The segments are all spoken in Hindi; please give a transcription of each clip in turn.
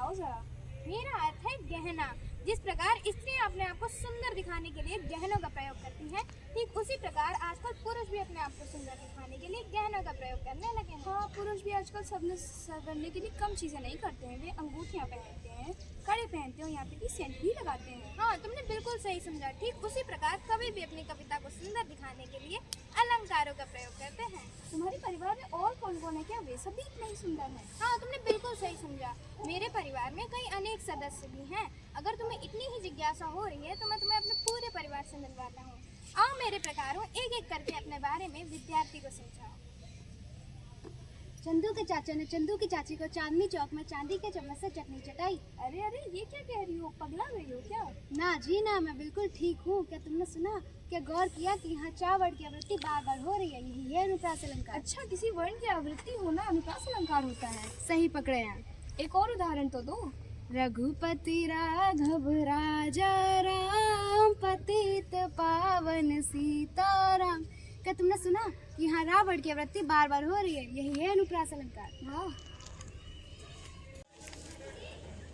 बताओ जरा। मेरा अर्थ है गहना। जिस प्रकार स्त्रियां अपने आप को सुंदर दिखाने के लिए गहनों का प्रयोग करती हैं, ठीक उसी प्रकार आजकल पुरुष भी अपने आप को सुंदर दिखाने के लिए गहनों का प्रयोग करने लगे हैं। हाँ, पुरुष भी आजकल सबने करने के लिए कम चीजें नहीं करते हैं। वे अंगूठियाँ पहनते हैं, कड़े पहनते हैं और यहाँ पे सेंट भी लगाते हैं। हाँ, तुमने बिल्कुल सही समझा। ठीक उसी प्रकार कवि भी अपनी कविता को सुंदर दिखाने के लिए अलंकारों का प्रयोग करते हैं। तुम्हारे परिवार में और कौन कौन है? क्या वे सभी इतने ही सुंदर हैं? हाँ, तुमने बिल्कुल सही समझा। मेरे परिवार में कई अनेक सदस्य भी हैं। अगर तुम्हें इतनी ही जिज्ञासा हो रही है तो मैं तुम्हें अपने पूरे परिवार से मिलवाता हूँ। आओ मेरे प्रकारों, एक एक करके अपने बारे में विद्यार्थी को समझाओ। चंदू के चाचा ने चंदू की चाची को चांदनी चौक में चांदी के चम्मच से चटनी चटाई। अरे अरे, ये क्या कह रही हो? पगला गई हो क्या? ना जी ना, मैं बिल्कुल ठीक हूँ। क्या तुमने सुना? क्या गौर किया कि यहाँ 4 वर्ण की आवृत्ति बार बार हो रही है? यही है अनुप्रास अलंकार। अच्छा, किसी वर्ण की आवृत्ति होना अनुप्रास अलंकार होता है? सही पकड़े हैं। एक और उदाहरण तो दो। रघुपति राघव राजा राम पतित पावन सीताराम। क्या तुमने सुना कि यहाँ रावण की आवृत्ति बार बार हो रही है? यही है अनुप्रास अलंकार। वाह।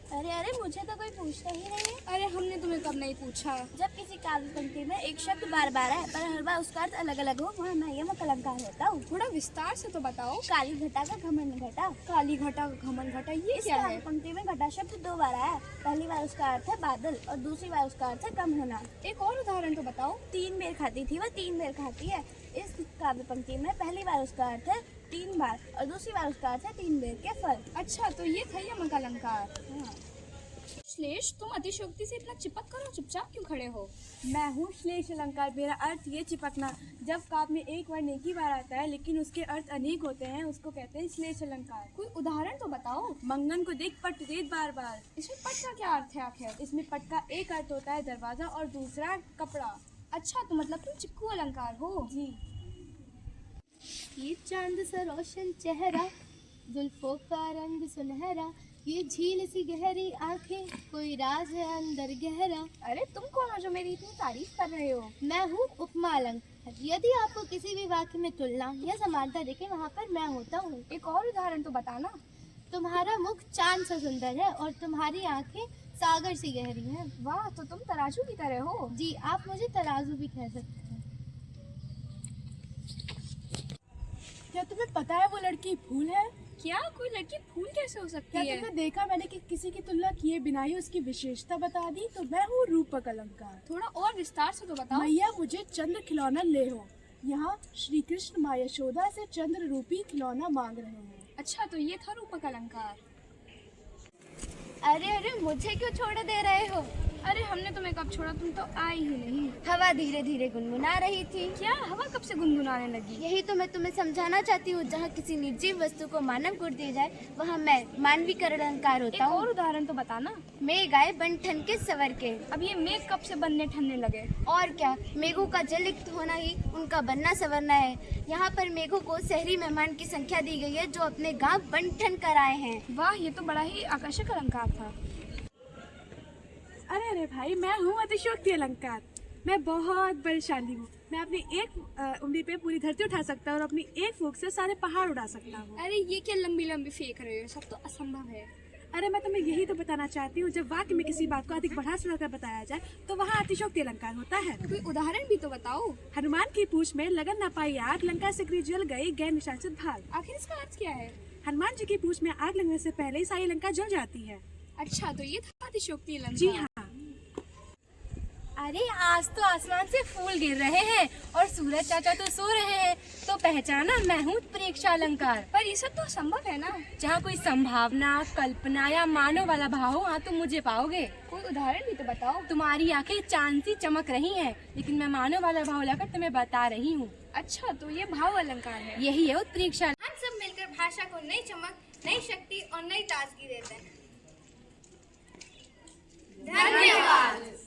अरे अरे, मुझे तो कोई पूछता ही नहीं है। अरे हमने तुम्हें कब नहीं पूछा। जब किसी काव्य पंक्ति में एक शब्द बार बार है पर हर बार उसका अर्थ अलग अलग हो, वहाँ मैं यमक अलंकार होता हूँ। थोड़ा विस्तार से तो बताओ। काली घटा का घमंड घटा। काली घटा घमंड घटा, ये क्या है? पंक्ति में घटा शब्द 2 बार आया है। पहली बार उसका अर्थ है बादल और दूसरी बार उसका अर्थ है कम होना। एक और उदाहरण तो बताओ। 3 बेर खाती थी वह 3 बेर खाती है। इस काव्य पंक्ति में पहली बार उसका अर्थ है 3 बार और दूसरी बार उसका अर्थ है 3 बेर के फल। अच्छा, तो ये था यमक अलंकार। हाँ। श्लेष, तुम अतिशयोक्ति से इतना चिपक करो, चुपचाप क्यों खड़े हो? मैं हूँ श्लेष अलंकार। मेरा अर्थ ये चिपकना। जब काव्य में एक वर्ण एक ही बार आता है लेकिन उसके अर्थ अनेक होते हैं, उसको कहते हैं श्लेष अलंकार। कोई उदाहरण तो बताओ। मंगन को देख पट देत बार बार। इसमें पट का क्या अर्थ है आखिर? इसमें पट का एक अर्थ होता है दरवाजा और दूसरा कपड़ा। अच्छा, तो मतलब तुम चिपकू अलंकार हो। जी। ये चांद सा रोशन चेहरा, जुल्फों का रंग सुनहरा, ये झील सी गहरी आंखें, कोई राज है अंदर गहरा। अरे तुम कौन हो जो मेरी इतनी तारीफ कर रहे हो? मैं हूँ उपमा अलंकार। यदि आपको किसी भी वाक्य में तुलना या समानता दिखे, वहाँ पर मैं होता हूँ। एक और उदाहरण तो बताना। तुम्हारा मुख चांद सा सुंदर है और तुम्हारी आंखें सागर सी गहरी हैं। वाह, तो तुम तराजू की तरह हो। जी, आप मुझे तराजू भी कह सकते हैं। क्या तुम्हें पता है वो लड़की फूल है? क्या? कोई लड़की फूल कैसे हो सकती क्या है? तुमने देखा मैंने कि किसी की तुलना किए बिना ही उसकी विशेषता बता दी? तो मैं हूँ रूपक अलंकार। थोड़ा और विस्तार से तो बताओ। मैया मुझे चंद्र खिलौना ले हो। यहाँ श्री कृष्ण माँ यशोदा से चंद्र रूपी खिलौना मांग रहे हैं। अच्छा, तो ये था रूपक अलंकार। अरे अरे, मुझे क्यों छोड़ दे रहे हो? अरे हमने तुम्हें कब छोड़ा, तुम तो आई ही नहीं। हवा धीरे धीरे गुनगुना रही थी। क्या? हवा कब से गुनगुनाने लगी? यही तो मैं तुम्हें समझाना चाहती हूँ। जहाँ किसी निर्जीव वस्तु को मानव गुण दिया जाए, वहाँ मैं मानवीकरण अलंकार होता एक हूँ। और उदाहरण तो बताना। मेघ आए बन ठन के सवर के। अब ये मेघ कब से बनने ठनने लगे? और क्या, मेघों का जलयुक्त होना ही उनका बनना सवरना है। यहाँ पर मेघों को शहरी मेहमान की संख्या दी गई है जो अपने गाँव बन ठन कर आए हैं। वाह, ये तो बड़ा ही आकर्षक अलंकार था। अरे अरे भाई, मैं हूँ अतिशयोक्ति अलंकार। मैं बहुत बलशाली हूँ। मैं अपनी एक उंगली पे पूरी धरती उठा सकता हूँ और अपनी एक फूंक से सारे पहाड़ उड़ा सकता हूँ। अरे ये क्या लंबी लंबी फेंक रहे हो? सब तो असंभव है। अरे मैं तुम्हें यही तो बताना चाहती हूँ, जब वाक्य में किसी बात को अधिक बढ़ा चढ़ाकर बताया जाए तो वहाँ अतिशयोक्ति अलंकार होता है। कोई उदाहरण भी तो बताओ। हनुमान की पूंछ में लगन न पाई आग, लंका से गृह जल गई, गए निशाचर भाग। आखिर इसका अर्थ क्या है? हनुमान जी की पूंछ में आग लगने से पहले ही सारी लंका जल जाती है। अच्छा, तो ये था अतिशयोक्ति अलंकार। जी हाँ। अरे आज तो आसमान से फूल गिर रहे हैं और सूरज चाचा तो सो रहे हैं, तो पहचाना मैं हूँ प्रेक्षा अलंकार। पर ये सब तो असंभव है ना। जहाँ कोई संभावना, कल्पना या मानव वाला भाव हो, वहाँ तुम मुझे पाओगे। कोई उदाहरण भी तो बताओ। तुम्हारी आंखें चांद सी चमक रही हैं, लेकिन मैं मानव वाला भाव लाकर तुम्हें बता रही हूँ। अच्छा, तो ये भाव अलंकार है। यही है उत्प्रेक्षा। हम सब मिलकर भाषा को नई चमक, नई शक्ति और नई ताजगी देते हैं। धन्यवाद।